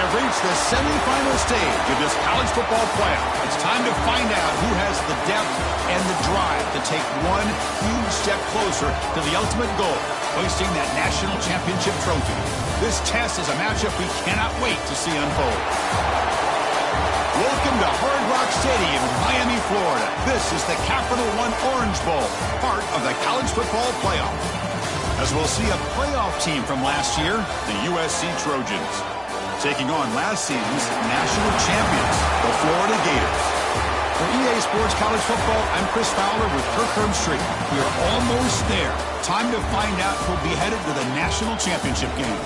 have reached the semifinal stage of this college football playoff. It's time to find out who has the depth and the drive to take one huge step closer to the ultimate goal, hoisting that national championship trophy. This test is a matchup we cannot wait to see unfold. Welcome to Hard Rock Stadium in Miami, Florida. This is the Capital One Orange Bowl, part of the college football playoff. As we'll see a playoff team from last year, the USC Trojans, taking on last season's national champions, the Florida Gators. For EA Sports College Football, I'm Chris Fowler with Kirk Herbstreit. We are almost there. Time to find out who'll be headed to the national championship game.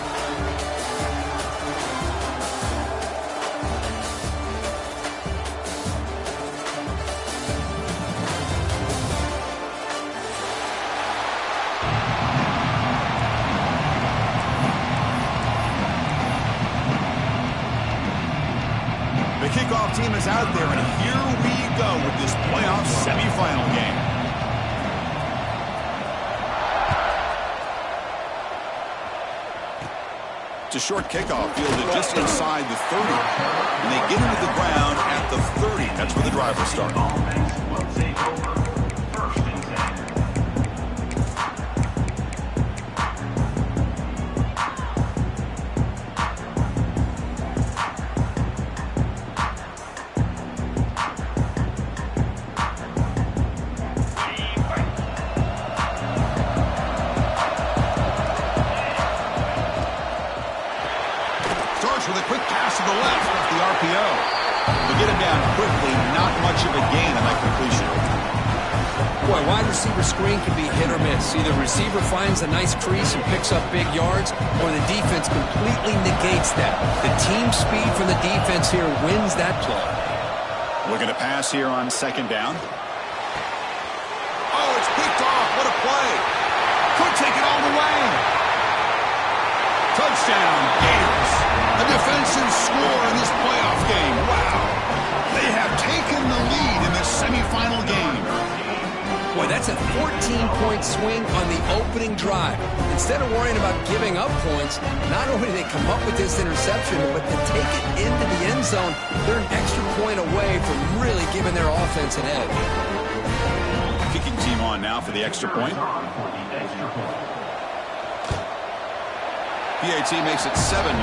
Kickoff team is out there, and here we go with this playoff semifinal game. It's a short kickoff fielded just inside the 30. And they get into the ground at the 30. That's where the drive will start. With a quick pass to the left off the RPO. To get him down quickly, not much of a gain on that completion. Boy, wide receiver screen can be hit or miss. Either receiver finds a nice crease and picks up big yards, or the defense completely negates that. The team speed from the defense here wins that play. Looking to pass here on second down. Oh, it's picked off. What a play. Could take it all the way. Touchdown, Gators. A defensive score in this playoff game. Wow. They have taken the lead in this semifinal game. Boy, that's a 14-point swing on the opening drive. Instead of worrying about giving up points, not only do they come up with this interception, but to take it into the end zone, they're an extra point away from really giving their offense an edge. Kicking team on now for the extra point. PAT makes it 7-0.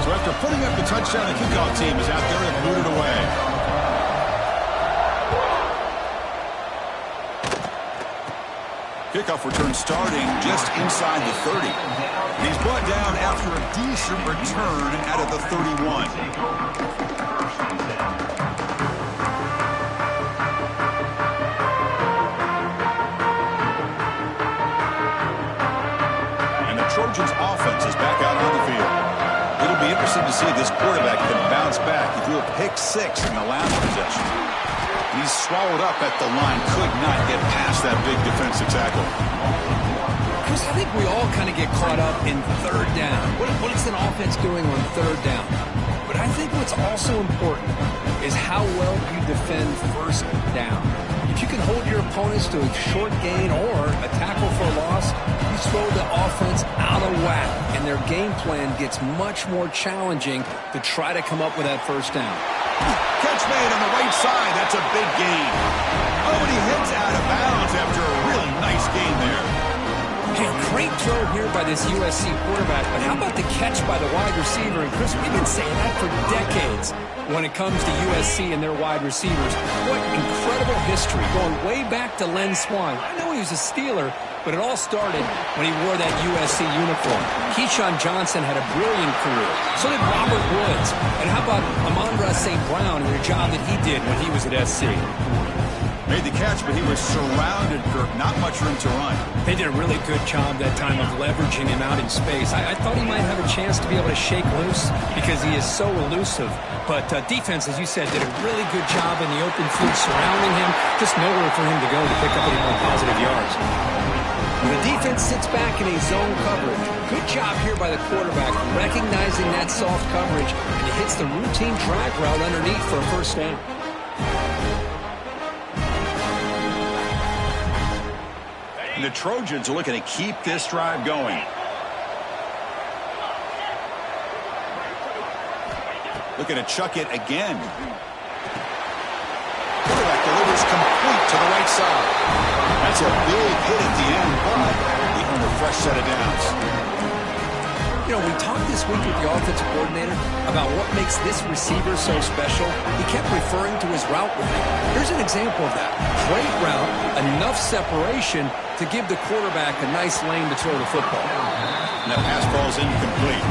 So after putting up the touchdown, the kickoff team is out there and booted away. Kickoff return starting just inside the 30. He's brought down after a decent return out of the 31. And the Trojans' offense is back out on the field. It'll be interesting to see if this quarterback can bounce back. He threw a pick-6 in the last possession. He's swallowed up at the line, could not get past that big defensive tackle. Chris, I think we all kind of get caught up in third down. What is an offense doing on third down? But I think what's also important is how well you defend first down. If you can hold your opponents to a short gain or a tackle for a loss, you throw the offense out of whack, and their game plan gets much more challenging to try to come up with that first down. Catch made on the right side. That's a big gain. Oh, and he heads out of bounds after a really nice gain there. Hey, great throw here by this USC quarterback, but how about the catch by the wide receiver? And Chris, we've been saying that for decades when it comes to USC and their wide receivers. What incredible history, going way back to Len Swan. I know he was a Steeler, but it all started when he wore that USC uniform. Keyshawn Johnson had a brilliant career. So did Robert Woods. And how about Amon-Ra St. Brown and the job that he did when he was at SC? Made the catch, but he was surrounded, Kirk. Not much room to run. They did a really good job that time of leveraging him out in space. I thought he might have a chance to be able to shake loose because he is so elusive. But defense, as you said, did a really good job in the open field surrounding him. Just nowhere for him to go to pick up any more positive yards. The defense sits back in a zone coverage. Good job here by the quarterback, recognizing that soft coverage, and he hits the routine drag route underneath for a first down. And the Trojans are looking to keep this drive going. Looking to chuck it again. Quarterback delivers complete to the right side. That's a big hit at the end, but he earned a fresh set of downs. You know, we talked this week with the offensive coordinator about what makes this receiver so special. He kept referring to his route running. Here's an example of that. Great route, enough separation to give the quarterback a nice lane to throw the football. And that pass ball's incomplete.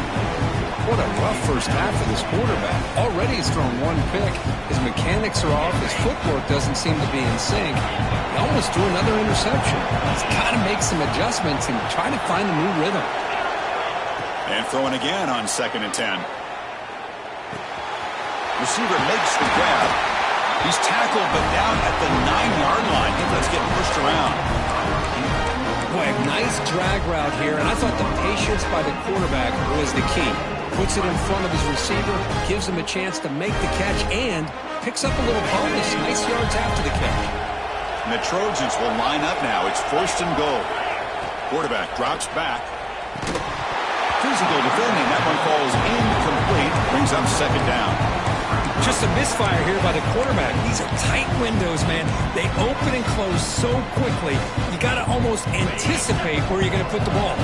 What a rough first half for this quarterback. Already he's thrown one pick. His mechanics are off. His footwork doesn't seem to be in sync. He almost threw another interception. He's got to make some adjustments and try to find a new rhythm. And throwing again on 2nd and 10. Receiver makes the grab. He's tackled but down at the 9-yard line. Let's get pushed around. Boy, a nice drag route here, and I thought the patience by the quarterback was the key. Puts it in front of his receiver, gives him a chance to make the catch, and picks up a little bonus. Nice yards after the catch. And the Trojans will line up now. It's 1st and goal. Quarterback drops back. Physical defending. That one falls incomplete. Brings up 2nd down. Just a misfire here by the quarterback. These are tight windows, man. They open and close so quickly. You got to almost anticipate where you're going to put the ball.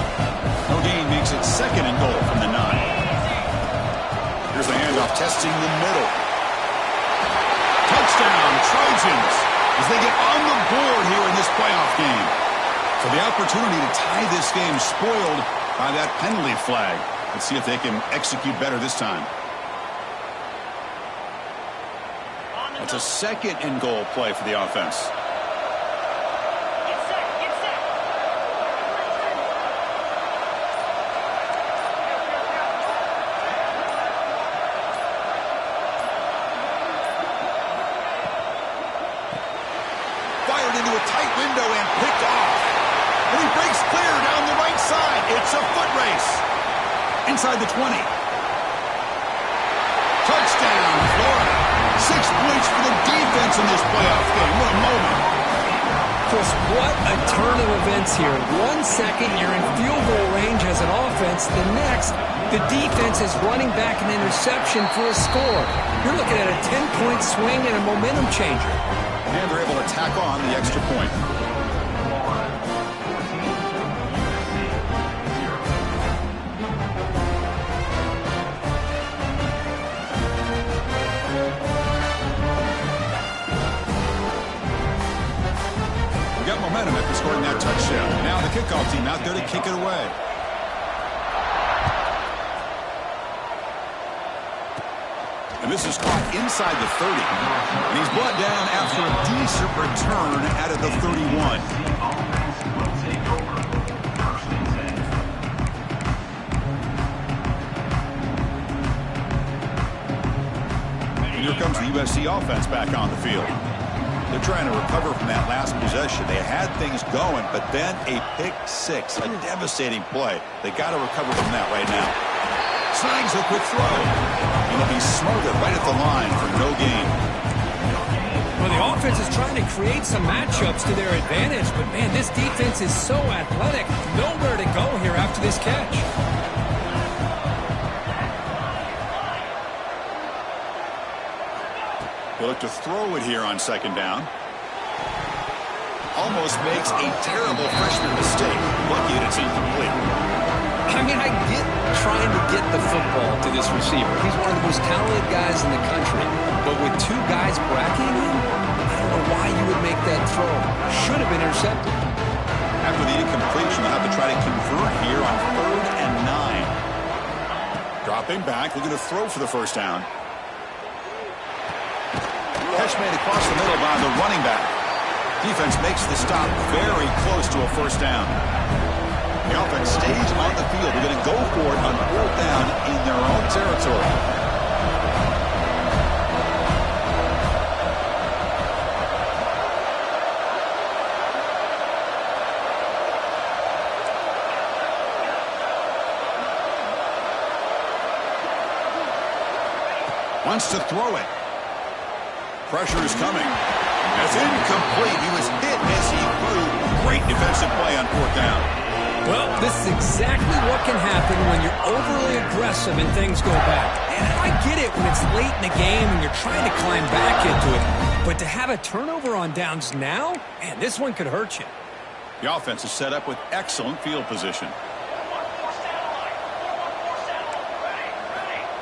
No gain makes it 2nd and goal from the 9. Here's the handoff, testing the middle. Touchdown, Trojans, as they get on the board here in this playoff game. So the opportunity to tie this game spoiled by that penalty flag. Let's see if they can execute better this time. It's a 2nd and goal play for the offense. Fired into a tight window and picked off. And he breaks clear down the right side. It's a foot race. Inside the 20. Touchdown, Florida. 6 points for the defense in this playoff game. What a moment. Chris, what a turn of events here. 1 second, you're in field goal range as an offense. The next, the defense is running back an interception for a score. You're looking at a 10-point swing and a momentum changer. And they're able to tack on the extra point. Got momentum after scoring that touchdown. Now the kickoff team out there to kick it away. And this is caught inside the 30. And he's brought down after a decent return out of the 31. And here comes the USC offense back on the field. They're trying to recover from that last possession. They had things going, but then a pick 6, a devastating play. They got to recover from that right now. Snags a quick throw. And it'll be smothered right at the line for no gain. Well, the offense is trying to create some matchups to their advantage, but man, this defense is so athletic. Nowhere to go here after this catch. They look to throw it here on 2nd down. Almost makes a terrible freshman mistake. Lucky it's incomplete. I mean, I get trying to get the football to this receiver. He's one of the most talented guys in the country. But with 2 guys bracketing him, I don't know why you would make that throw. Should have been intercepted. After the incompletion, they'll have to try to convert here on 3rd and 9. Dropping back, looking to throw for the first down. Catch made across the middle by the running back. Defense makes the stop very close to a first down. The offense stays on the field. They're going to go for it on 4th down in their own territory. Wants to throw it. Pressure is coming. That's incomplete. He was hit as he threw. Great defensive play on 4th down. Well, this is exactly what can happen when you're overly aggressive and things go bad. And I get it when it's late in the game and you're trying to climb back into it. But to have a turnover on downs now, man, this one could hurt you. The offense is set up with excellent field position.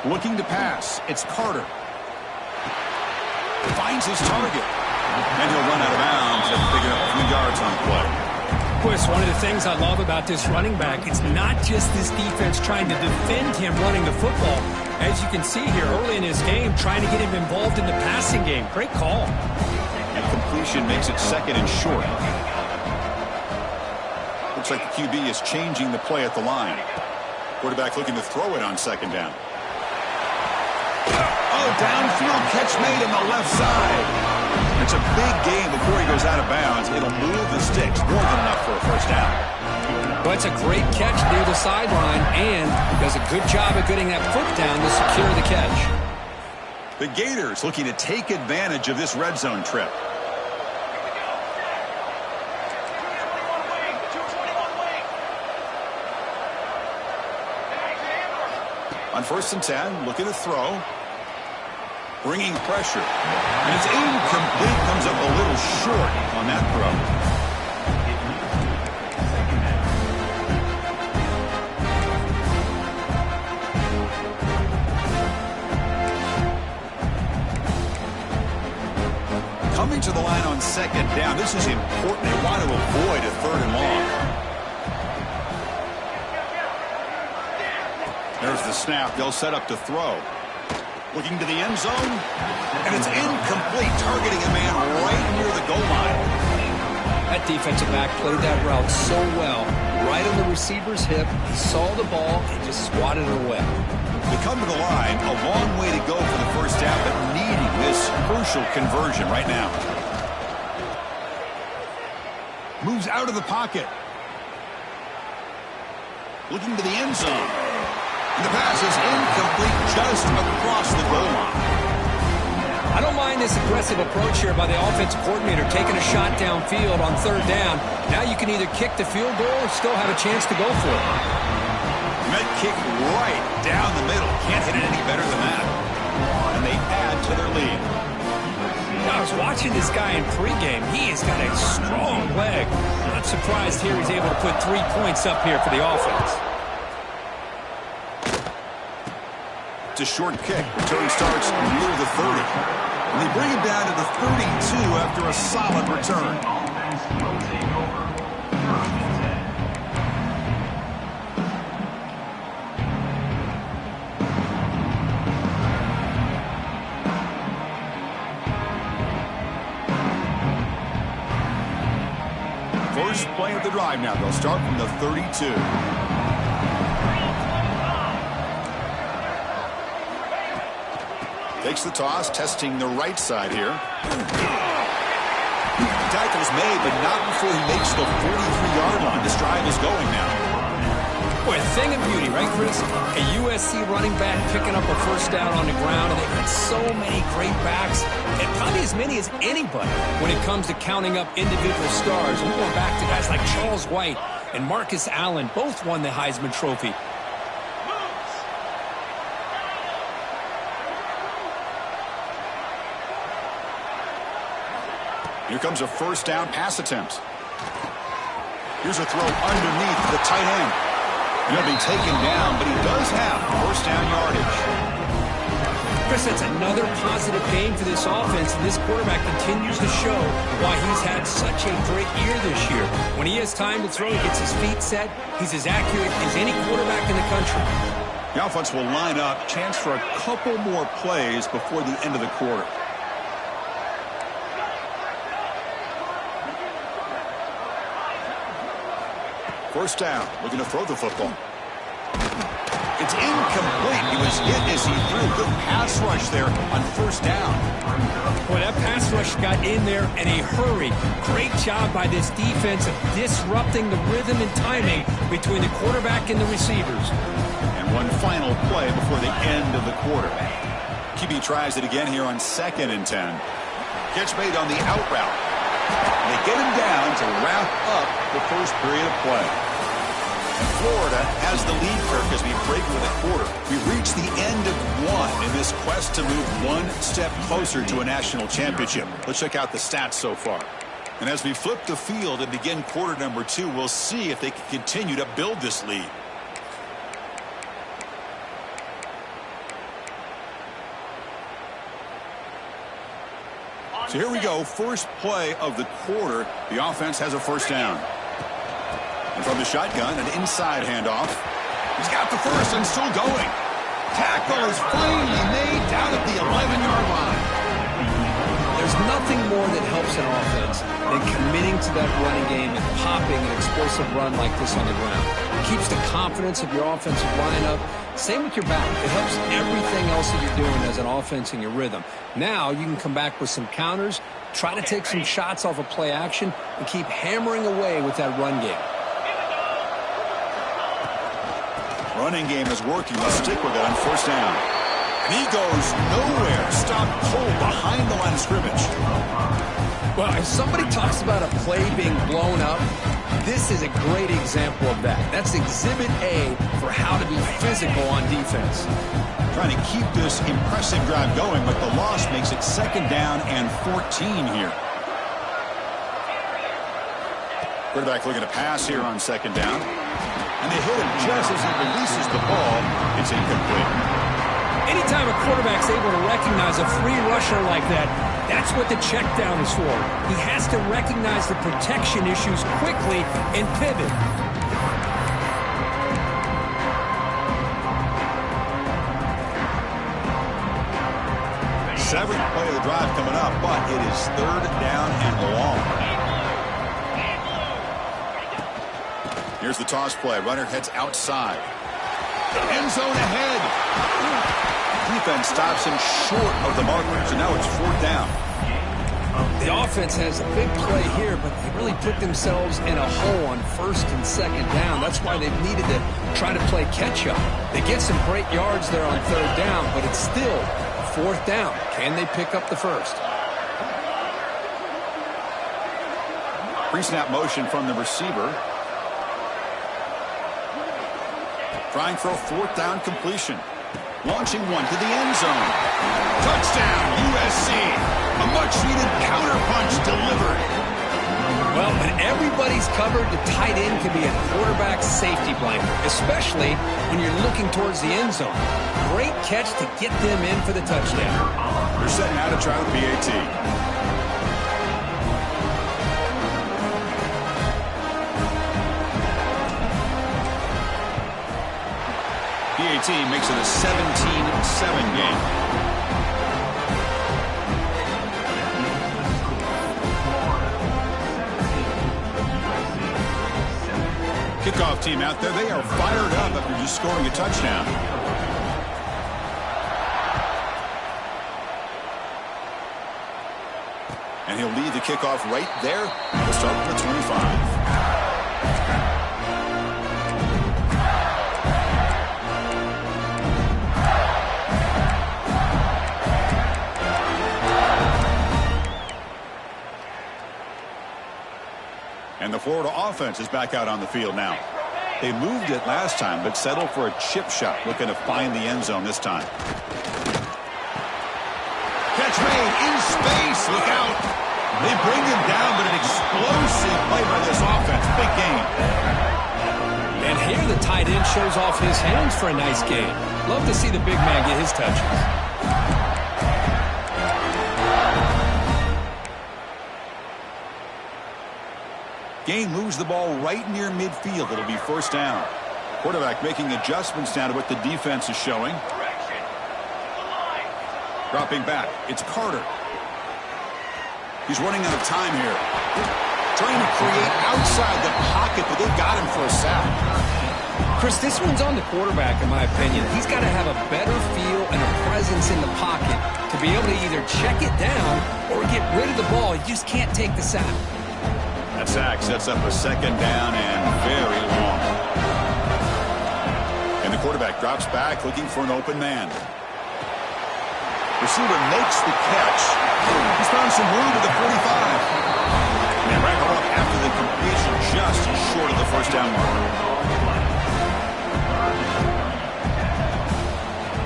Looking to pass. It's Carter. Finds his target. And he'll run out of bounds after picking up a few yards on play. Chris, one of the things I love about this running back, it's not just this defense trying to defend him running the football. As you can see here early in his game, trying to get him involved in the passing game. Great call. And completion makes it 2nd and short. Looks like the QB is changing the play at the line. Quarterback looking to throw it on 2nd down. Oh, downfield catch made on the left side. It's a big gain before he goes out of bounds. It'll move the sticks more than enough for a 1st down. But it's a great catch near the sideline and does a good job of getting that foot down to secure the catch. The Gators looking to take advantage of this red zone trip. On 1st and 10, looking to throw. Bringing pressure. And it's incomplete. Comes up a little short on that throw. Coming to the line on 2nd down. This is important. They want to avoid a 3rd and long. There's the snap. They'll set up to throw. Looking to the end zone. And it's incomplete. Targeting a man right near the goal line. That defensive back played that route so well. Right on the receiver's hip. He saw the ball and just swatted it away. They come to the line. A long way to go for the 1st down, but needing this crucial conversion right now. Moves out of the pocket. Looking to the end zone. And the pass is incomplete just across the goal line. I don't mind this aggressive approach here by the offensive coordinator, taking a shot downfield on 3rd down. Now you can either kick the field goal or still have a chance to go for it. Met kick right down the middle. Can't hit it any better than that. And they add to their lead. I was watching this guy in pregame. He has got a strong leg. I'm not surprised here he's able to put 3 points up here for the offense. It's a short kick. Return starts near the 30. And they bring it down to the 32 after a solid return. First play of the drive now. They'll start from the 32. Takes the toss, testing the right side here. Tackle's made, but not before he makes the 43-yard line. This drive is going now. Boy, a thing of beauty, right, Chris? A USC running back picking up a 1st down on the ground, and they've got so many great backs, and probably as many as anybody when it comes to counting up individual stars. We're going back to guys like Charles White and Marcus Allen, both won the Heisman Trophy. Here comes a 1st down pass attempt. Here's a throw underneath the tight end. He'll be taken down, but he does have 1st down yardage. Chris, that's another positive game for this offense, and this quarterback continues to show why he's had such a great year this year. When he has time to throw, he gets his feet set. He's as accurate as any quarterback in the country. The offense will line up. Chance for a couple more plays before the end of the quarter. First down, looking to throw the football. It's incomplete. He was hit as he threw. Good pass rush there on 1st down. Boy, that pass rush got in there in a hurry. Great job by this defense of disrupting the rhythm and timing between the quarterback and the receivers. And one final play before the end of the quarter. QB tries it again here on 2nd and 10. Catch made on the out route. They get him down to wrap up the first period of play. And Florida has the lead, Kirk, as we break with a quarter. We've reached the end of one in this quest to move one step closer to a national championship. Let's check out the stats so far. And as we flip the field and begin quarter number 2, we'll see if they can continue to build this lead. So here we go, first play of the quarter. The offense has a first down. And from the shotgun, an inside handoff. He's got the first and still going. Tackle is finally made down at the 11-yard line. There's nothing more that helps an offense than committing to that running game and popping an explosive run like this on the ground. It keeps the confidence of your offensive line up. Same with your back. It helps everything else that you're doing as an offense in your rhythm. Now you can come back with some counters, try to take some shots off of play action, and keep hammering away with that run game. Running game is working. Let's stick with it on first down. And he goes nowhere. Stopped cold behind the line of scrimmage. Well, if somebody talks about a play being blown up, this is a great example of that. That's exhibit A for how to be physical on defense. Trying to keep this impressive drive going, but the loss makes it 2nd down and 14 here. Quarterback looking to pass here on 2nd down. And they hit him just as he releases the ball. It's incomplete. Anytime a quarterback's able to recognize a free rusher like that, that's what the check down is for. He has to recognize the protection issues quickly and pivot. Seventh play of the drive coming up, but it is 3rd down and long. Here's the toss play. Runner heads outside. End zone ahead. Defense stops him short of the marker, so now it's 4th down. The offense has a big play here, but they really put themselves in a hole on 1st and 2nd down. That's why they've needed to try to play catch-up. They get some great yards there on 3rd down, but it's still 4th down. Can they pick up the first? Pre-snap motion from the receiver. Trying for a 4th down completion. Launching one to the end zone. Touchdown, USC. A much-needed counterpunch delivered. Well, when everybody's covered, the tight end can be a quarterback's safety blanket, especially when you're looking towards the end zone. Great catch to get them in for the touchdown. They're setting out to try the PAT. PAT makes it a 17-7 game. Kickoff team out there, they are fired up after just scoring a touchdown. And he'll lead the kickoff right there. We'll start with the 25. And the Florida offense is back out on the field now. They moved it last time, but settled for a chip shot, looking to find the end zone this time. Catch made in space. Look out. They bring him down, but an explosive play by this offense. Big game. And here the tight end shows off his hands for a nice game. Love to see the big man get his touches. Gain moves the ball right near midfield. It'll be 1st down. Quarterback making adjustments now to what the defense is showing. Dropping back. It's Carter. He's running out of time here. Trying to create outside the pocket, but they've got him for a sack. Chris, this one's on the quarterback, in my opinion. He's got to have a better feel and a presence in the pocket to be able to either check it down or get rid of the ball. He just can't take the sack. That sack sets up a 2nd down and very long. And the quarterback drops back looking for an open man. Receiver makes the catch. He's found some room at the 45. And wrap it up after the completion, just short of the first down marker.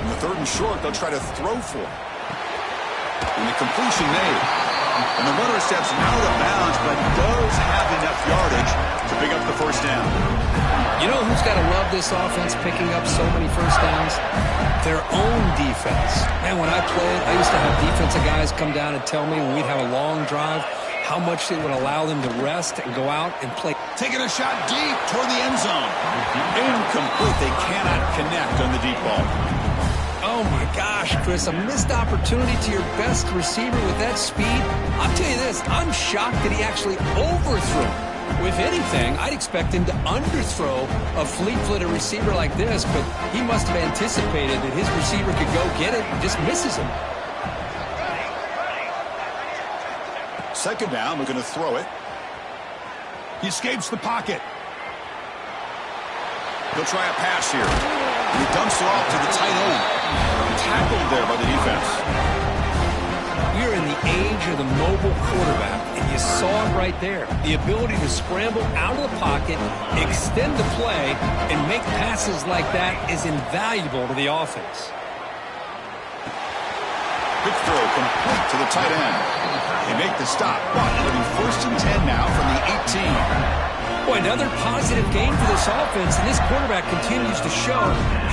In the 3rd and short, they'll try to throw for it. And the completion made. And the runner steps out of bounds, but does have enough yardage to pick up the first down. You know who's got to love this offense picking up so many first downs? Their own defense. Man, when I played, I used to have defensive guys come down and tell me when we'd have a long drive how much it would allow them to rest and go out and play. Taking a shot deep toward the end zone. Incomplete. They cannot connect on the deep ball. Oh, my gosh, Chris, a missed opportunity to your best receiver with that speed. I'll tell you this, I'm shocked that he actually overthrew. If anything, I'd expect him to underthrow a fleet-footed receiver like this, but he must have anticipated that his receiver could go get it and just misses him. 2nd down, we're going to throw it. He escapes the pocket. He'll try a pass here. He dumps it off to the tight end. Tackled there by the defense. We're in the age of the mobile quarterback, and you saw it right there. The ability to scramble out of the pocket, extend the play, and make passes like that is invaluable to the offense. Quick throw complete to the tight end. They make the stop, but it'll be 1st and 10 now from the 18. Boy, another positive game for this offense, and this quarterback continues to show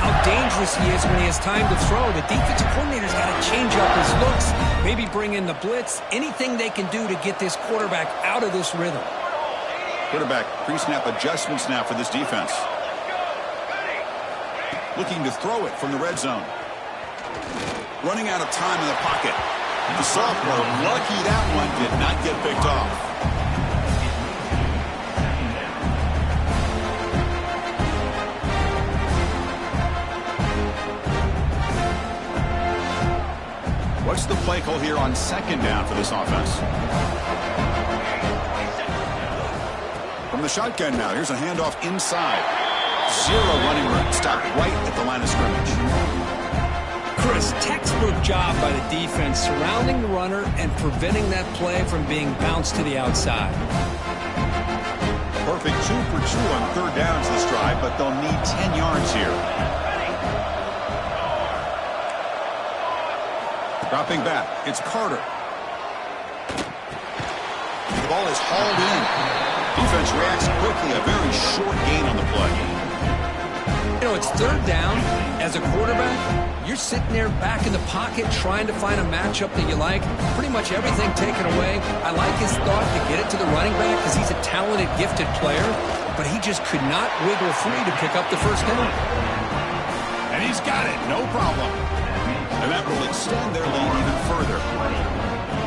how dangerous he is when he has time to throw. The defensive coordinator's got to change up his looks, maybe bring in the blitz, anything they can do to get this quarterback out of this rhythm. Quarterback pre-snap adjustments now for this defense. Looking to throw it from the red zone. Running out of time in the pocket. The sophomore, lucky that one did not get picked off. What's the play call here on 2nd down for this offense? From the shotgun now, here's a handoff inside. 0 running room. Stopped right at the line of scrimmage. Chris, textbook job by the defense surrounding the runner and preventing that play from being bounced to the outside. Perfect 2 for 2 on 3rd downs this drive, but they'll need 10 yards here. Dropping back, it's Carter. The ball is hauled in. Defense reacts quickly, a very short gain on the play. You know, it's 3rd down. As a quarterback, you're sitting there back in the pocket trying to find a matchup that you like. Pretty much everything taken away. I like his thought to get it to the running back because he's a talented, gifted player, but he just could not wiggle free to pick up the first down. And he's got it, no problem. And that will extend their lead even further.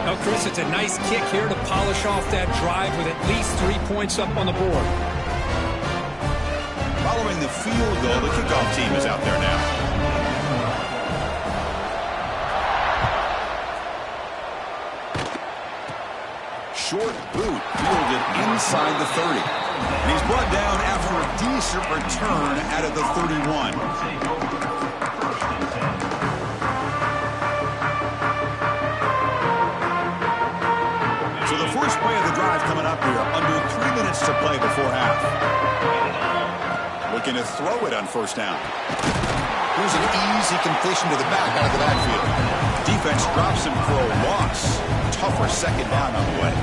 Now, Chris, it's a nice kick here to polish off that drive with at least 3 points up on the board. Following the field goal, the kickoff team is out there now. Short boot fielded inside the 30. And he's brought down after a decent return out of the 31. So the first play of the drive coming up here. Under 3 minutes to play before half. Looking to throw it on 1st down. Here's an easy completion to the back out of the backfield. Defense drops him for a loss. Tougher 2nd down on the way.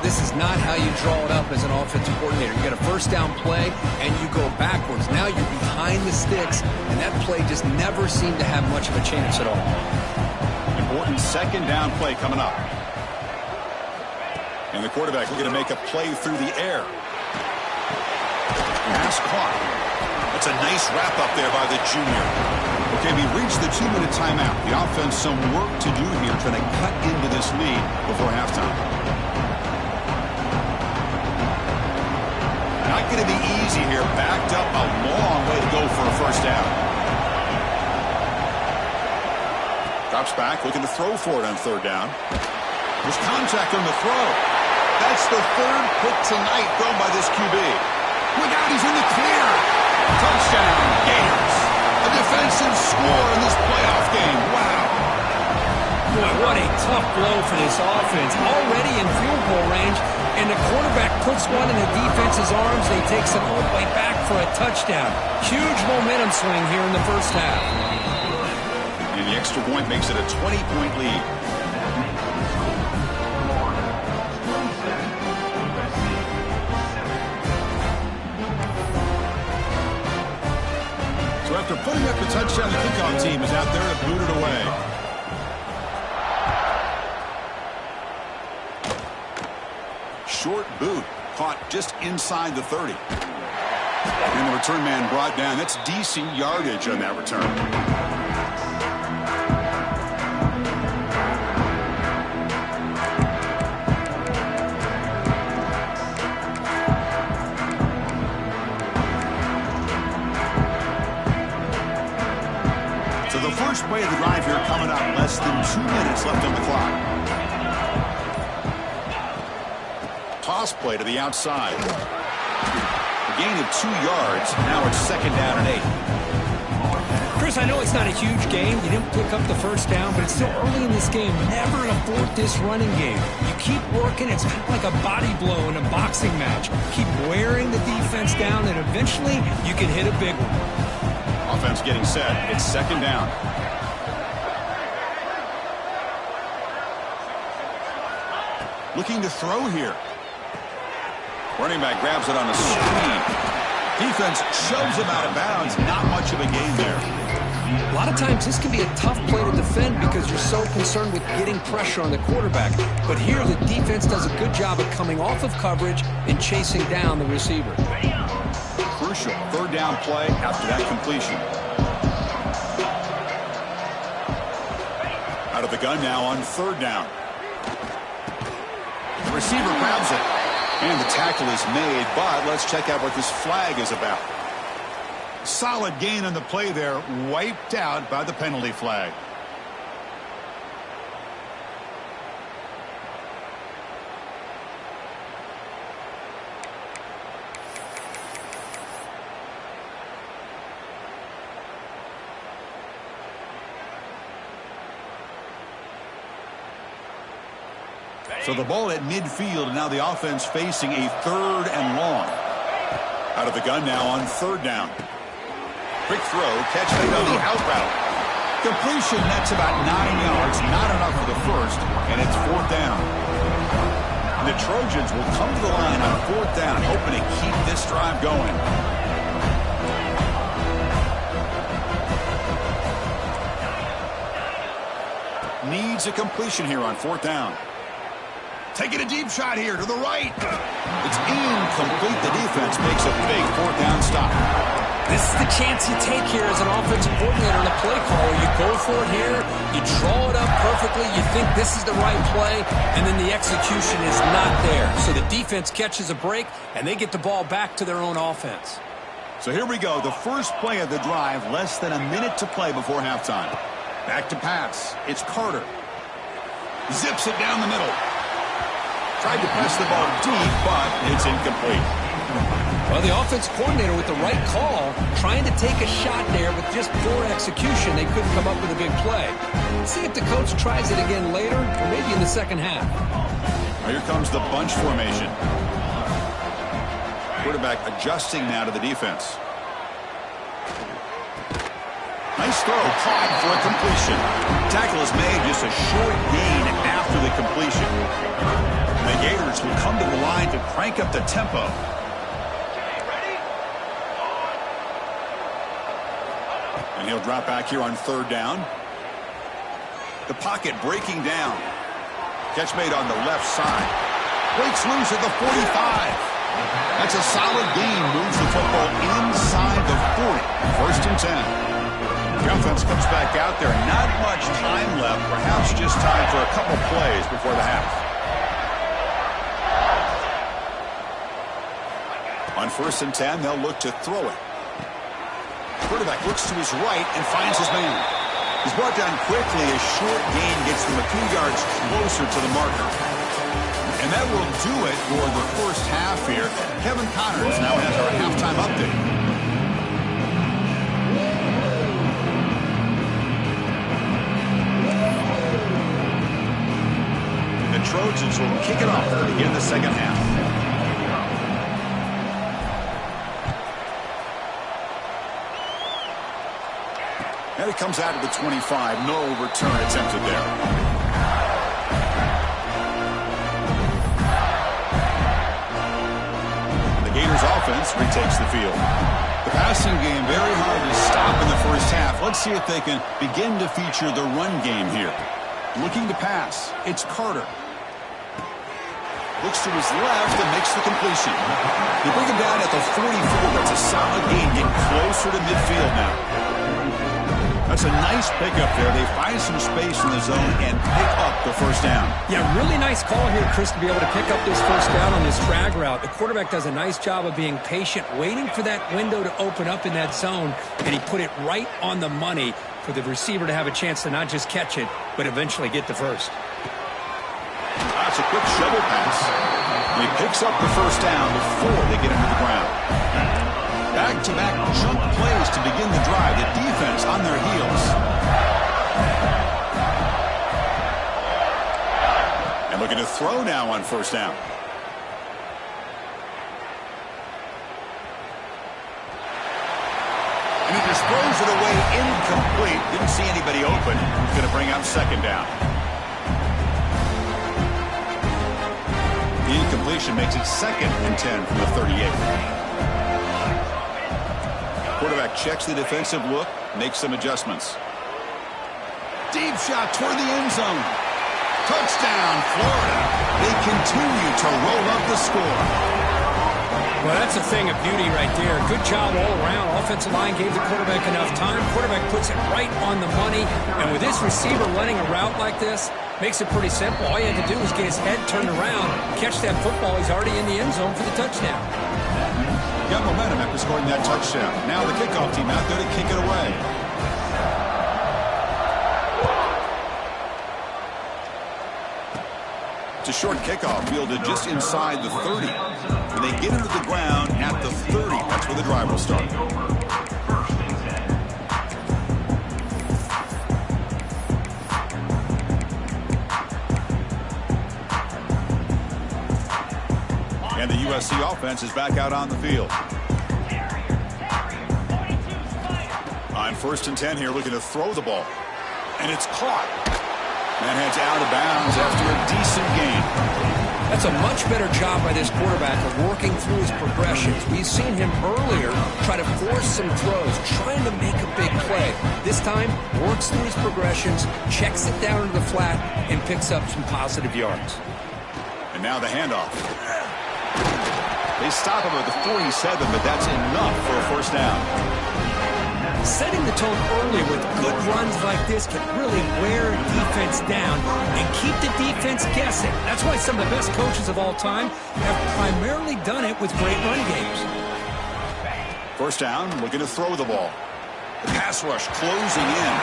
This is not how you draw it up as an offensive coordinator. You get a 1st down play, and you go backwards. Now you're behind the sticks, and that play just never seemed to have much of a chance at all. Important 2nd down play coming up. And the quarterback looking to make a play through the air. Pass caught. That's a nice wrap up there by the junior. Okay, we reached the 2-minute timeout. The offense some work to do here trying to cut into this lead before halftime. Not going to be easy here. Backed up a long way to go for a 1st down. Drops back, looking to throw for it on 3rd down. There's contact on the throw. That's the 3rd pick tonight thrown by this QB. Look out, he's in the clear. Touchdown, Gators. A defensive score in this playoff game. Wow. Boy, what a tough blow for this offense. Already in field goal range, and the quarterback puts one in the defense's arms, and he takes it all the way back for a touchdown. Huge momentum swing here in the first half. And the extra point makes it a 20-point lead. So after putting up the touchdown, the kickoff team is out there to boot it away. Short boot, caught just inside the 30. And the return man brought down. That's decent yardage on that return. So the first play of the drive here coming up. Less than 2 minutes left on the clock. Toss play to the outside. A gain of 2 yards. Now it's 2nd down and 8. Chris, I know it's not a huge game. You didn't pick up the first down, but it's still early in this game. Never abort this running game. You keep working. It's kind of like a body blow in a boxing match. Keep wearing the defense down, and eventually you can hit a big one. Offense getting set. It's 2nd down. Looking to throw here. Running back grabs it on a screen. Defense shoves him out of bounds. Not much of a gain there. A lot of times this can be a tough play to defend because you're so concerned with getting pressure on the quarterback. But here the defense does a good job of coming off of coverage and chasing down the receiver. Crucial 3rd down play after that completion. Out of the gun now on 3rd down. The receiver grabs it. And the tackle is made, but let's check out what this flag is about. Solid gain on the play there, wiped out by the penalty flag. So the ball at midfield, and now the offense facing a 3rd and long. Out of the gun now on 3rd down. Quick throw, catch made on the out route. Completion, that's about 9 yards, not enough for the first, and it's 4th down. The Trojans will come to the line on 4th down, hoping to keep this drive going. Needs a completion here on 4th down. Taking a deep shot here to the right. It's incomplete. The defense makes a big 4th down stop. This is the chance you take here as an offensive coordinator and a play caller. You go for it here. You draw it up perfectly. You think this is the right play, and then the execution is not there. So the defense catches a break, and they get the ball back to their own offense. So here we go. The first play of the drive. Less than a minute to play before halftime. Back to pass. It's Carter. Zips it down the middle. Tried to press the ball deep, but it's incomplete. Well, the offense coordinator with the right call, trying to take a shot there with just poor execution. They couldn't come up with a big play. Let's see if the coach tries it again later, or maybe in the second half. Well, here comes the bunch formation. Quarterback adjusting now to the defense. Nice throw, caught for a completion. Tackle is made, just a short gain after the completion. The Gators will come to the line to crank up the tempo. And he'll drop back here on 3rd down. The pocket breaking down. Catch made on the left side. Breaks loose at the 45. That's a solid gain. Moves the football inside the 40. 1st and 10. The offense comes back out there. Not much time left. Perhaps just time for a couple plays before the half. On 1st and 10, they'll look to throw it. Quarterback looks to his right and finds his man. He's brought down quickly. A short gain gets them a few yards closer to the marker. And that will do it for the first half here. Kevin Connors now has our halftime update. The Trojans will kick it off to begin the second half. And it comes out of the 25. No return attempted there. The Gators offense retakes the field. The passing game very hard to stop in the first half. Let's see if they can begin to feature the run game here. Looking to pass. It's Carter. Looks to his left and makes the completion. They bring him down at the 44. That's a solid gain. Get closer to midfield now. That's a nice pickup there. They find some space in the zone and pick up the first down. Yeah, really nice call here, Chris, to be able to pick up this first down on this drag route. The quarterback does a nice job of being patient, waiting for that window to open up in that zone, and he put it right on the money for the receiver to have a chance to not just catch it, but eventually get the first. That's a quick shovel pass. And he picks up the first down before they get him to the ground. Back-to-back jump plays to begin the drive. The defense on their heels. And looking to throw now on first down. And he just throws it away incomplete. Didn't see anybody open. He's going to bring up second down. The incompletion makes it 2nd and 10 from the 38. Quarterback checks the defensive look, makes some adjustments. Deep shot toward the end zone. Touchdown, Florida. They continue to roll up the score. Well, that's a thing of beauty right there. Good job all around. Offensive line gave the quarterback enough time. Quarterback puts it right on the money. And with this receiver running a route like this, makes it pretty simple. All you had to do was get his head turned around, catch that football. He's already in the end zone for the touchdown. Got momentum after scoring that touchdown. Now the kickoff team out there to kick it away. It's a short kickoff fielded just inside the 30. When they get into the ground at the 30, that's where the drive will start. And the USC offense is back out on the field. On 1st and 10 here, looking to throw the ball. And it's caught. And heads out of bounds after a decent gain. That's a much better job by this quarterback of working through his progressions. We've seen him earlier try to force some throws, trying to make a big play. This time, works through his progressions, checks it down to the flat, and picks up some positive yards. And now the handoff. They stop him at the 47, but that's enough for a first down. Setting the tone early with good runs like this can really wear defense down and keep the defense guessing. That's why some of the best coaches of all time have primarily done it with great run games. First down, looking to throw the ball. The pass rush closing in.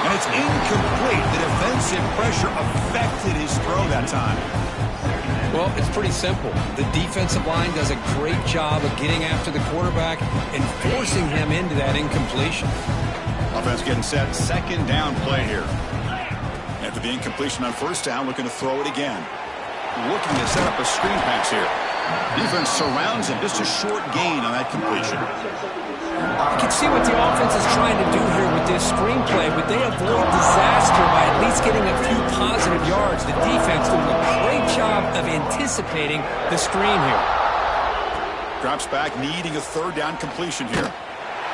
And it's incomplete. The defensive pressure affected his throw that time. Well, it's pretty simple. The defensive line does a great job of getting after the quarterback and forcing him into that incompletion. Offense getting set. Second down play here. After the incompletion on first down, looking to throw it again. Looking to set up a screen pass here. Defense surrounds him. Just a short gain on that completion. You can see what the offense is trying to do here with this screenplay, but they avoid disaster by at least getting a few positive yards. The defense doing a great job of anticipating the screen here. Drops back, needing a third down completion here.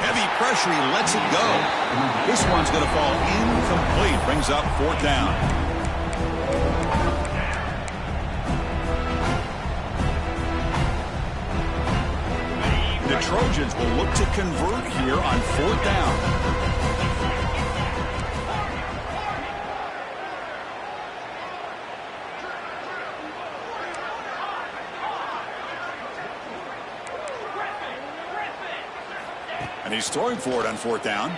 Heavy pressure, he lets it go. This one's going to fall incomplete. Brings up 4th down. The Trojans will look to convert here on 4th down. And he's throwing for it on 4th down.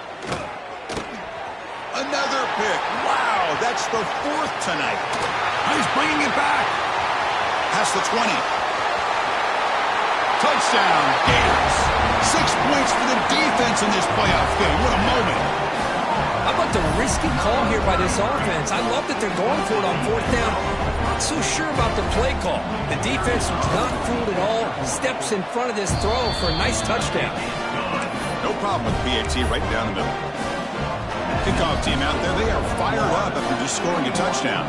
Another pick. Wow, that's the 4th tonight. He's bringing it back. Past the 20. Touchdown, Gators. 6 points for the defense in this playoff game. What a moment. How about the risky call here by this offense? I love that they're going for it on 4th down. Not so sure about the play call. The defense was not fooled at all. Steps in front of this throw for a nice touchdown. No problem with PAT right down the middle. Kickoff team out there, they are fired up after just scoring a touchdown.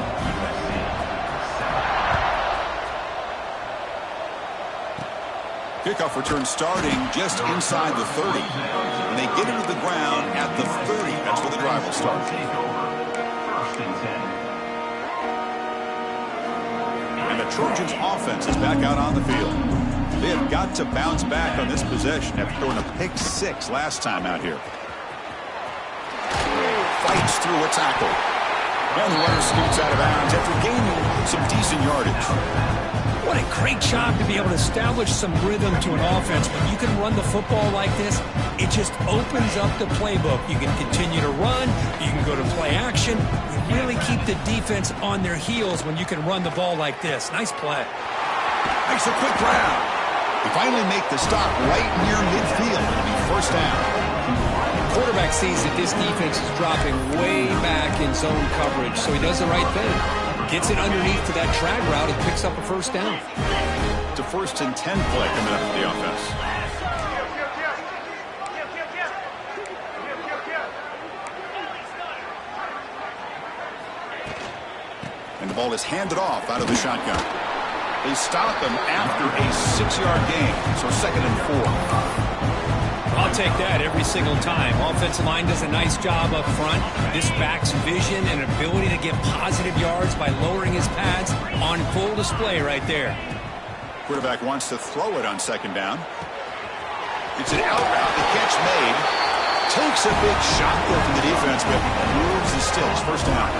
Kickoff return starting just inside the 30. And they get into the ground at the 30. That's where the drive will start. And the Trojans offense is back out on the field. They have got to bounce back on this possession after throwing a pick 6 last time out here. Fights through a tackle. And the runner scoots out of bounds after gaining some decent yardage. What a great job to be able to establish some rhythm to an offense. When you can run the football like this, it just opens up the playbook. You can continue to run. You can go to play action. You really keep the defense on their heels when you can run the ball like this. Nice play. Makes a quick round. They finally make the stop right near midfield. It'll be 1st down. The quarterback sees that this defense is dropping way back in zone coverage, so he does the right thing. Gets it underneath to that drag route and picks up a 1st down. It's a 1st and 10 play coming up for the offense. And the ball is handed off out of the shotgun. They stop him after a 6-yard gain, so 2nd and 4. I'll take that every single time. Offensive line does a nice job up front. This back's vision and ability to get positive yards by lowering his pads on full display right there. Quarterback wants to throw it on 2nd down. It's an out route. The catch made. Takes a big shot there from the defense, but moves the sticks. 1st down.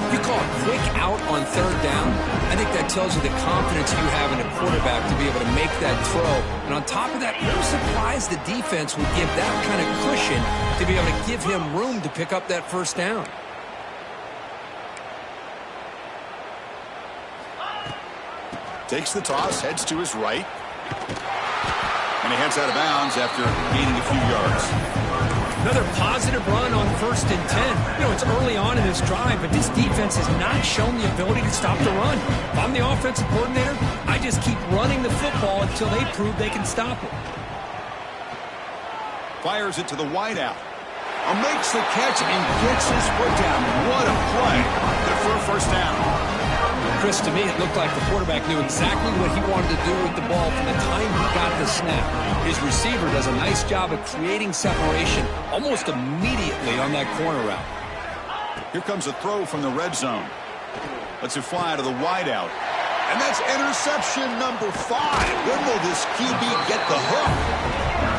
You call a quick out on 3rd down. I think that tells you the confidence you have in a quarterback to be able to make that throw. And on top of that, I'm surprised the defense would give that kind of cushion to be able to give him room to pick up that 1st down. Takes the toss, heads to his right. And he heads out of bounds after gaining a few yards. Another positive run on 1st and 10. You know, it's early on in this drive, but this defense has not shown the ability to stop the run. If I'm the offensive coordinator, I just keep running the football until they prove they can stop it. Fires it to the wideout. Makes the catch and gets his foot down. What a play. Good for a 1st down. Chris, to me, it looked like the quarterback knew exactly what he wanted to do with the ball from the time he got the snap. His receiver does a nice job of creating separation almost immediately on that corner route. Here comes a throw from the red zone. Lets it fly to the wideout. And that's interception number 5. When will this QB get the hook?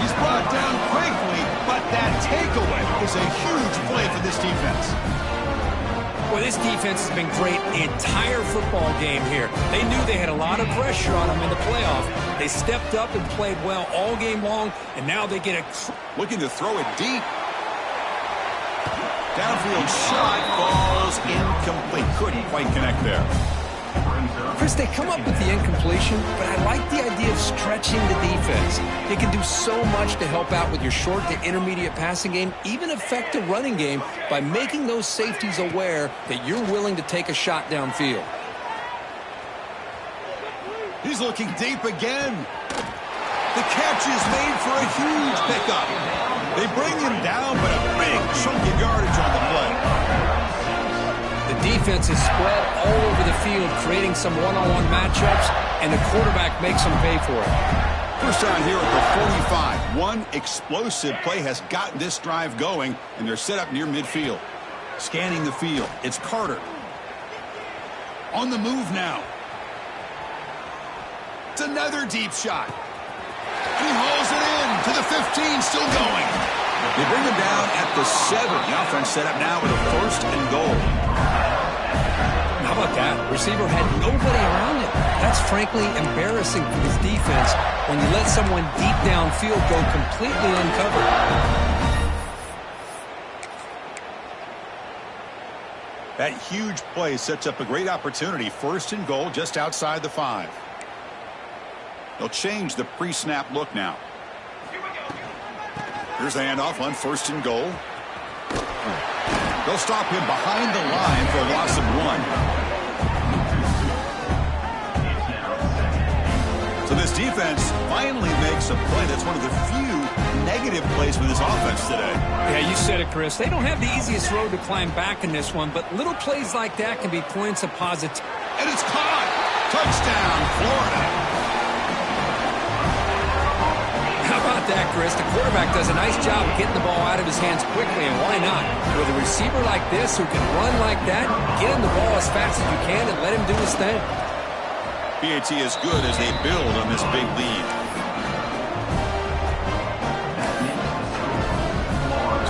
He's brought down quickly, but that takeaway is a huge play for this defense. Well, this defense has been great the entire football game here. They knew they had a lot of pressure on them in the playoff. They stepped up and played well all game long, and now they get a... Looking to throw it deep. Downfield shot falls incomplete. Couldn't quite connect there. Chris, they come up with the incompletion, but I like the idea of stretching the defense. They can do so much to help out with your short to intermediate passing game, even affect the running game by making those safeties aware that you're willing to take a shot downfield. He's looking deep again. The catch is made for a huge pickup. They bring him down, but a big chunk of yardage on the play. The defense is spread all over the field, creating some one-on-one matchups, and the quarterback makes them pay for it. 1st down here at the 45. One explosive play has got this drive going, and they're set up near midfield. Scanning the field, it's Carter. On the move now. It's another deep shot. And he hauls it in to the 15, still going. They bring him down at the 7. The offense set up now with a 1st and goal. How about that? Receiver had nobody around him. That's frankly embarrassing for this defense when you let someone deep downfield go completely uncovered. That huge play sets up a great opportunity. 1st and goal just outside the 5. They'll change the pre-snap look now. Here's the handoff on 1st and goal. They'll stop him behind the line for a loss of 1. So this defense finally makes a play. That's one of the few negative plays for this offense today. Yeah, you said it, Chris. They don't have the easiest road to climb back in this one, but little plays like that can be points of positivity. And it's caught. Touchdown, Florida. How about that, Chris? The quarterback does a nice job of getting the ball out of his hands quickly, and why not? With a receiver like this who can run like that, get him the ball as fast as you can and let him do his thing. PAT is good as they build on this big lead.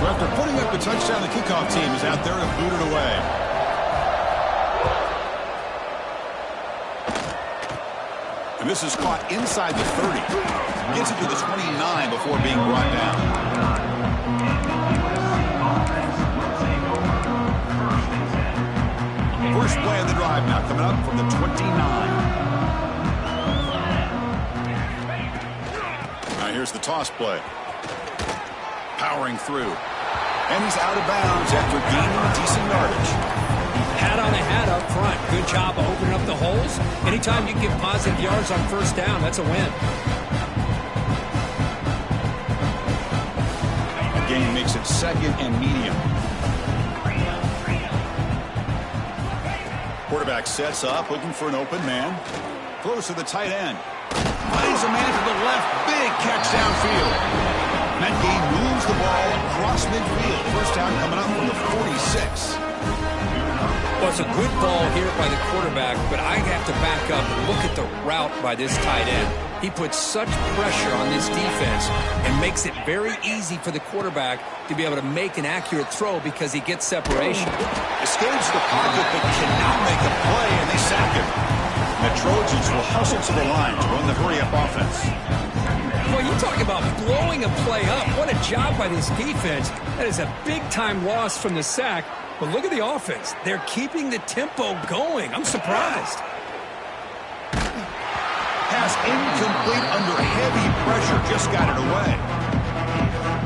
So after putting up a touchdown, the kickoff team is out there to boot it away. And this is caught inside the 30. Gets it to the 29 before being brought down. First play of the drive now coming up from the 29. Now here's the toss play. Powering through. And he's out of bounds after gaining decent yardage. Hat on a hat up front. Good job of opening up the holes. Anytime you get positive yards on first down, that's a win. The gain makes it 2nd and medium. Quarterback sets up, looking for an open man. Throws to the tight end. Finds a man to the left. Big catch downfield. That gain moves the ball across midfield. First down coming up from the 46. Well, it's a good ball here by the quarterback, but I have to back up and look at the route by this tight end. He puts such pressure on this defense and makes it very easy for the quarterback to be able to make an accurate throw because he gets separation. Escapes the pocket but cannot make a play, and they sack him. And the Trojans will hustle to the line to run the hurry-up offense. Well, you talk about blowing a play up. What a job by this defense. That is a big-time loss from the sack. But look at the offense. They're keeping the tempo going. I'm surprised. Pass incomplete under heavy pressure. Just got it away.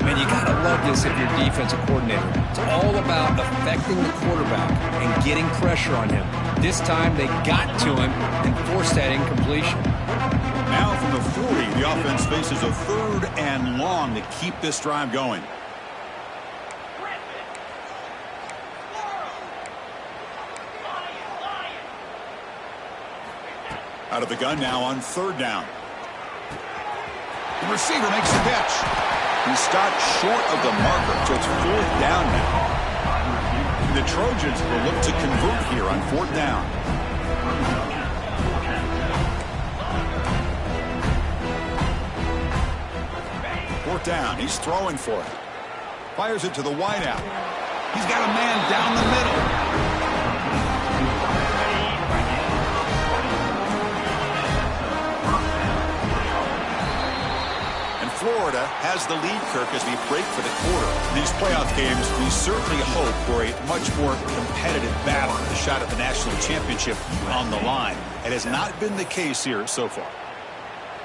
Man, you got to love this if you're defensive coordinator. It's all about affecting the quarterback and getting pressure on him. This time they got to him and forced that incompletion. Now from the 40, the offense faces a 3rd and long to keep this drive going. Out of the gun now on 3rd down. The receiver makes the catch. He stopped short of the marker, so it's 4th down now. The Trojans will look to convert here on 4th down. 4th down. He's throwing for it. Fires it to the wideout. He's got a man down the middle. Florida has the lead, Kirk, as we break for the quarter. In these playoff games, we certainly hope for a much more competitive battle with a shot at the national championship on the line. It has not been the case here so far.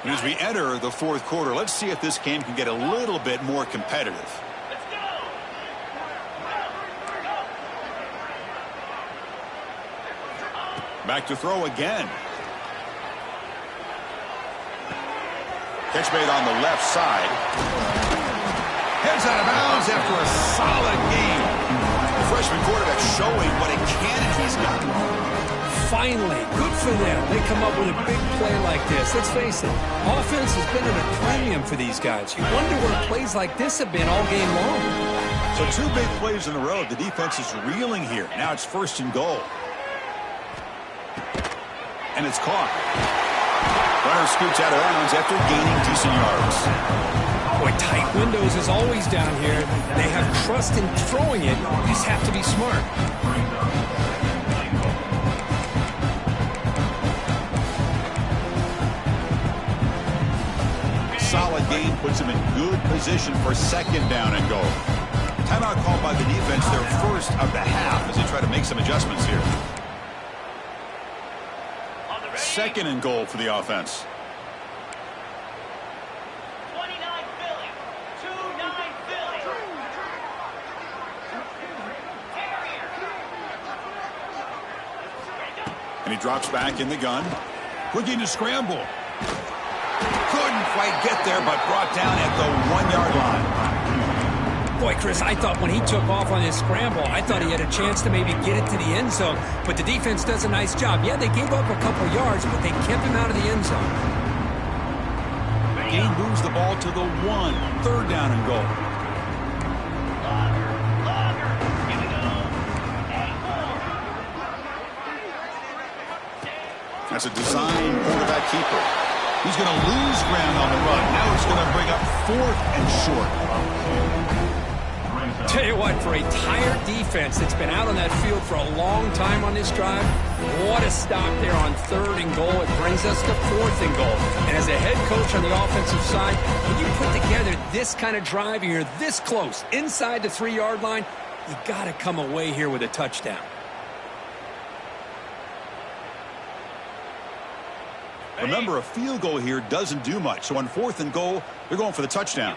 And as we enter the 4th quarter, let's see if this game can get a little bit more competitive. Back to throw again. Catch made on the left side. Heads out of bounds after a solid game. The freshman quarterback showing what a cannon he's got. Finally, good for them. They come up with a big play like this. Let's face it, offense has been at a premium for these guys. You wonder where plays like this have been all game long. So 2 big plays in a row. The defense is reeling here. Now it's 1st and goal. And it's caught. Runner scoots out of bounds after gaining decent yards. Boy, tight windows is always down here. They have trust in throwing it. You just have to be smart. Solid gain puts him in good position for 2nd down and goal. Timeout called by the defense, their first of the half as they try to make some adjustments here. 2nd and goal for the offense. 29 Philly. 2-9 Philly. And he drops back in the gun. Looking to scramble. Couldn't quite get there, but brought down at the 1-yard line. Boy, Chris, I thought when he took off on his scramble, I thought he had a chance to maybe get it to the end zone. But the defense does a nice job. Yeah, they gave up a couple yards, but they kept him out of the end zone. Gain moves the ball to the 1. 3rd down and goal. That's a design quarterback keeper. He's going to lose ground on the run. Now it's going to bring up 4th and short. Tell you what, for a tired defense that's been out on that field for a long time on this drive, what a stop there on 3rd and goal. It brings us to 4th and goal. And as a head coach on the offensive side, when you put together this kind of drive and you're this close inside the 3-yard line, you got to come away here with a touchdown. Remember, a field goal here doesn't do much. So on 4th and goal, they're going for the touchdown.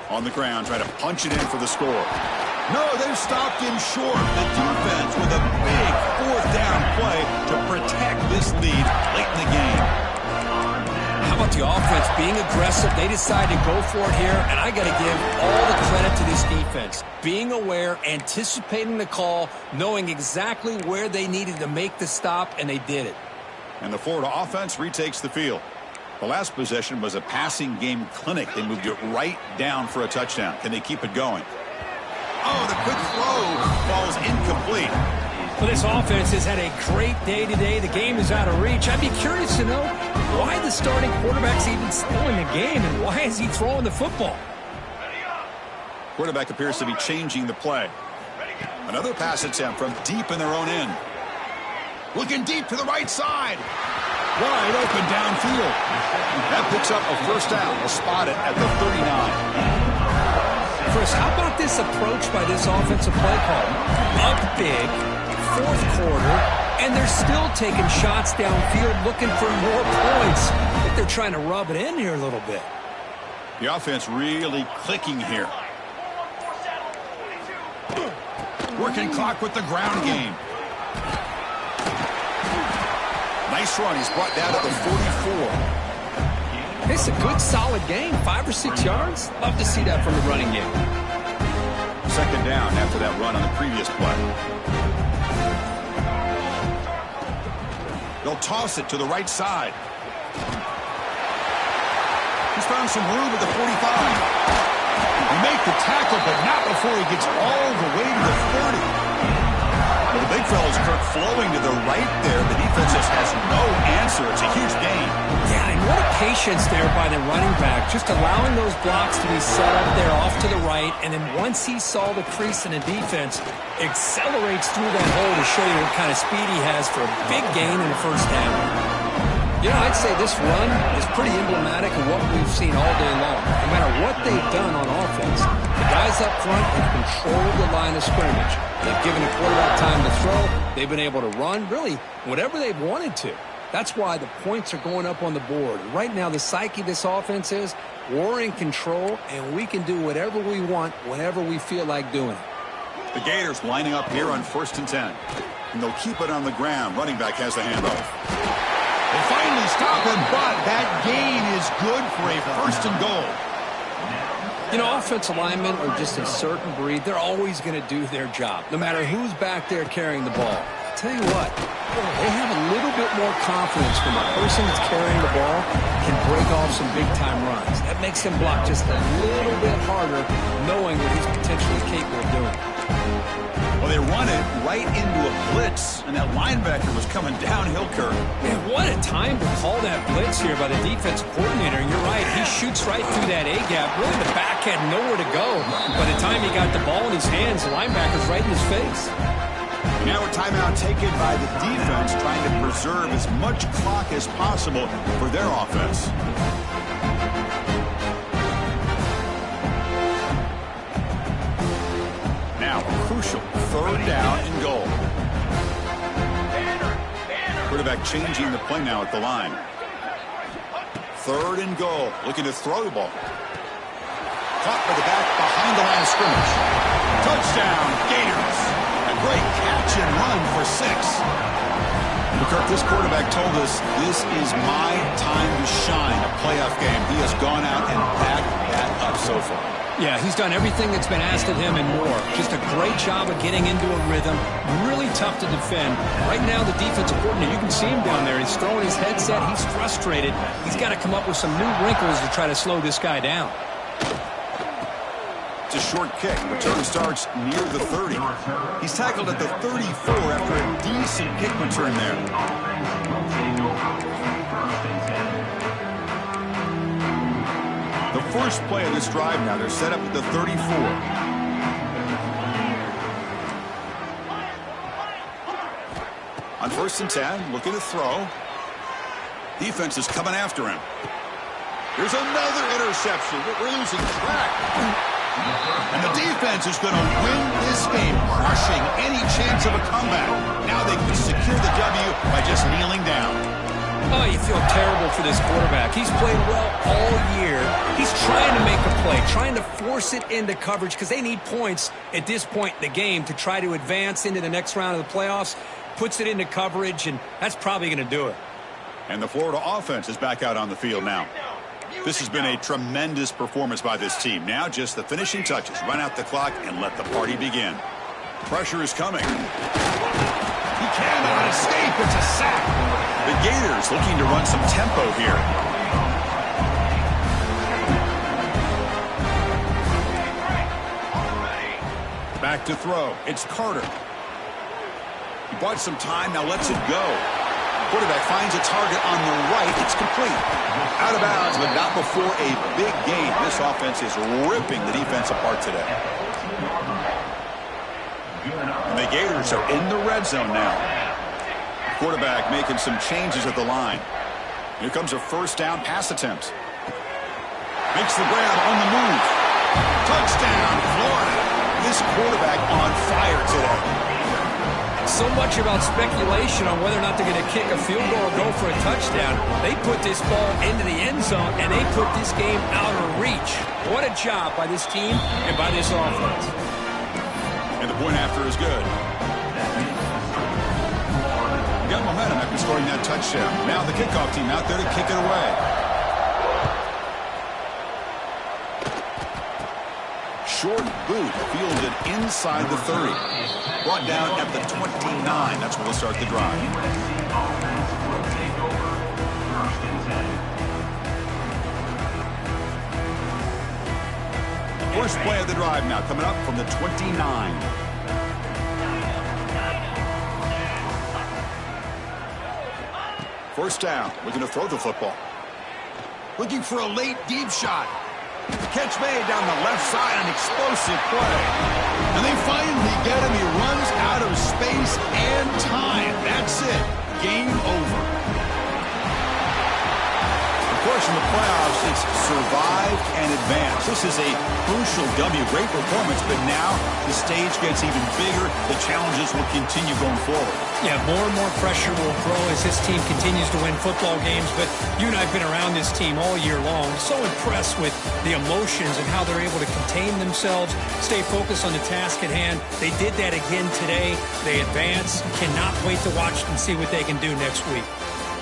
On the ground, trying to punch it in for the score. No, they've stopped him short. The defense with a big 4th down play to protect this lead late in the game. How about the offense being aggressive? They decide to go for it here, and I got to give all the credit to this defense. Being aware, anticipating the call, knowing exactly where they needed to make the stop, and they did it. And the Florida offense retakes the field. The last possession was a passing game clinic. They moved it right down for a touchdown. Can they keep it going? Oh, the quick throw falls incomplete. Well, this offense has had a great day today. The game is out of reach. I'd be curious to know why the starting quarterback's even still in the game, and why is he throwing the football? Quarterback appears to be changing the play. Another pass attempt from deep in their own end. Looking deep to the right side. Wide open downfield. That picks up a 1st down. They'll spot it at the 39. Chris, how about this approach by this offensive play call? Up big, 4th quarter, and they're still taking shots downfield looking for more points. I think they're trying to rub it in here a little bit. The offense really clicking here. Working clock with the ground game. Nice run. He's brought down to the 44. It's a good, solid game. 5 or 6 yards. Love to see that from the running game. 2nd down after that run on the previous play. They'll toss it to the right side. He's found some room at the 45. He makes the tackle, but not before he gets all the way to the 30. Well, the big fella's Kirk flowing to the right there. The defense just has no answer. It's a huge gain. Yeah, and what a patience there by the running back. Just allowing those blocks to be set up there off to the right. And then once he saw the crease in the defense, accelerates through that hole to show you what kind of speed he has for a big gain in the 1st down. You know, I'd say this run is pretty emblematic of what we've seen all day long. No matter what they've done on offense, the guys up front have controlled the line of scrimmage. They've given the quarterback time to throw. They've been able to run, really, whatever they've wanted to. That's why the points are going up on the board. Right now, the psyche of this offense is we're in control, and we can do whatever we want whenever we feel like doing it. The Gators lining up here on 1st and 10. And they'll keep it on the ground. Running back has the handoff. They finally stop him, but that gain is good for a 1st and goal. You know, offensive linemen are just a certain breed. They're always going to do their job, no matter who's back there carrying the ball. I'll tell you what, they have a little bit more confidence when the person that's carrying the ball can break off some big-time runs. That makes him block just a little bit harder, knowing what he's potentially capable of doing. Well, they run it right into a blitz, and that linebacker was coming downhill, Kirk. Man, what a time to call that blitz here by the defensive coordinator. And you're right, he shoots right through that A-gap. Really, the back had nowhere to go. By the time he got the ball in his hands, the linebacker's right in his face. Now a timeout taken by the defense, trying to preserve as much clock as possible for their offense. Now a crucial 3rd down and goal. quarterback changing the play now at the line. 3rd and goal. Looking to throw the ball. Caught by the back behind the line of scrimmage. Touchdown, Gators. A great catch and run for 6. Kirk, this quarterback told us this is my time to shine, a playoff game. He has gone out and backed that up so far. Yeah, he's done everything that's been asked of him and more. Just a great job of getting into a rhythm. Really tough to defend. Right now, the defensive coordinator, you can see him down there. He's throwing his headset. He's frustrated. He's got to come up with some new wrinkles to try to slow this guy down. It's a short kick. Return starts near the 30. He's tackled at the 34 after a decent kick return there. The first play of this drive now, they're set up at the 34. On 1st and 10, looking to throw. Defense is coming after him. There's another interception. We're losing track. And the defense is going to win this game, crushing any chance of a comeback. Now they can secure the W by just kneeling down. Oh, you feel terrible for this quarterback. He's played well all year. He's trying to make a play, trying to force it into coverage because they need points at this point in the game to try to advance into the next round of the playoffs. Puts it into coverage, and that's probably going to do it. And the Florida offense is back out on the field now. This has been a tremendous performance by this team. Now just the finishing touches. Run out the clock and let the party begin. Pressure is coming. He cannot escape. It's a sack. The Gators looking to run some tempo here. Back to throw. It's Carter. He bought some time. Now lets it go. Quarterback finds a target on the right. It's complete. Out of bounds, but not before a big gain. This offense is ripping the defense apart today. And the Gators are in the red zone now. Quarterback making some changes at the line. Here comes a 1st down pass attempt. Makes the grab on the move. Touchdown, Florida. This quarterback on fire today. So much about speculation on whether or not they're going to kick a field goal or go for a touchdown. They put this ball into the end zone, and they put this game out of reach. What a job by this team and by this offense. And the point after is good. Got momentum after scoring that touchdown. Now the kickoff team out there to kick it away. Short boot fielded inside the 30. Brought down at the 29. That's where we'll start the drive. First play of the drive now coming up from the 29. First down. Looking to throw the football. Looking for a late deep shot. Catch made down the left side, an explosive play. And they finally get him. He runs out of space and time. That's it. Game over. Of course, in the playoffs, it's survive and advance. This is a crucial W. Great performance, but now the stage gets even bigger. The challenges will continue going forward. Yeah, more and more pressure will grow as this team continues to win football games. But you and I have been around this team all year long. So impressed with the emotions and how they're able to contain themselves, stay focused on the task at hand. They did that again today. They advance. Cannot wait to watch and see what they can do next week.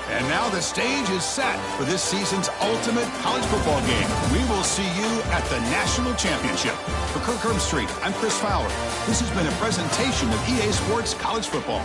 And now the stage is set for this season's ultimate college football game. We will see you at the National Championship. For Kirk Herbstreit, I'm Chris Fowler. This has been a presentation of EA Sports College Football.